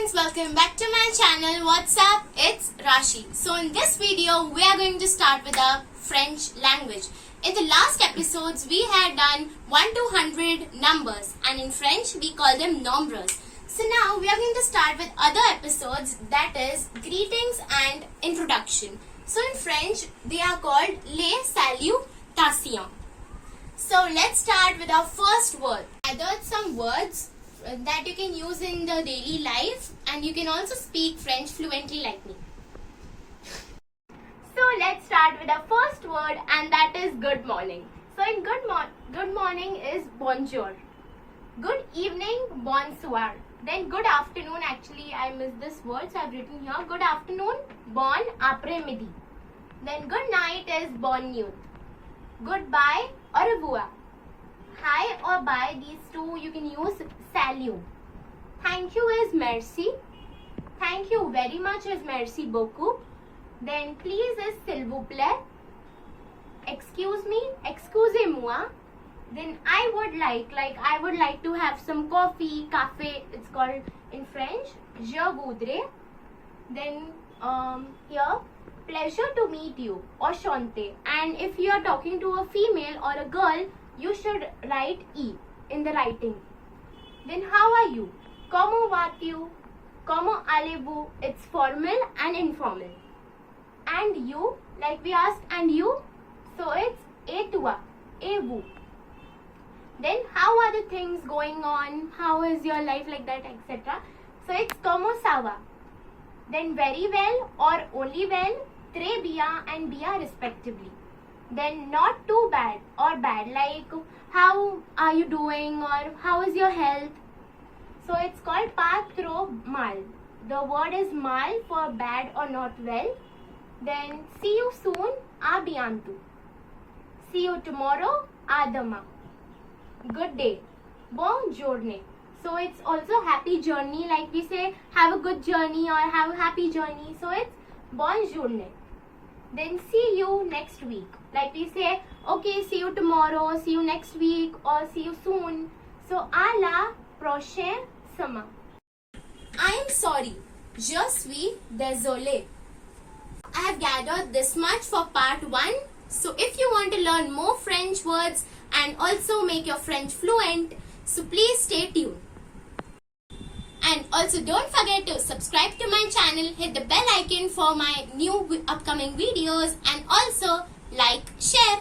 friends, welcome back to my channel. What's up? It's Rashi. So in this video we are going to start with the French language. In the last episodes we had done 1 to 100 numbers and in French we call them nombres. So now we are going to start with other episodes, that is greetings and introduction. So in French they are called les salutations. So let's start with our first word. I gathered some words that you can use in the daily life and you can also speak French fluently like me. So let's start with the first word and that is good morning. So in good morning is bonjour. Good evening, bonsoir. Then good afternoon, actually I missed this word so I've written here. Good afternoon, bon après-midi. Then good night is bonne nuit. Goodbye, au revoir. Hi or bye, these two you can use salut. Thank you is merci. Thank you very much is merci beaucoup. Then please is s'il vous plaît. Excuse me, excusez-moi. Then I would like to have some coffee, café, it's called in French, je voudrais. Then here, pleasure to meet you, enchanté. And if you are talking to a female or a girl, you should write E in the writing. Then how are you? Comment vas-tu? Comment allez-vous? It's formal and informal. And you, like we asked, and you? So it's et toi, et vous. Then how are the things going on? How is your life, like that, etc. So it's comment ça va. Then very well or only well, très bien and bien respectively. Then not too bad or bad, like how are you doing or how is your health. So it's called pas trop mal. The word is mal for bad or not well. Then see you soon, à bientôt. See you tomorrow, à demain. Good day, bonne journée. So it's also happy journey, like we say have a good journey or have a happy journey. So it's bonne journée. Then see you next week. Like we say, okay, see you tomorrow, see you next week or see you soon. So à la prochaine semaine. I am sorry. Je suis désolé. I have gathered this much for part 1. So if you want to learn more French words and also make your French fluent, so please stay tuned. And also don't forget to subscribe to my channel, hit the bell icon for my new upcoming videos and also like, share.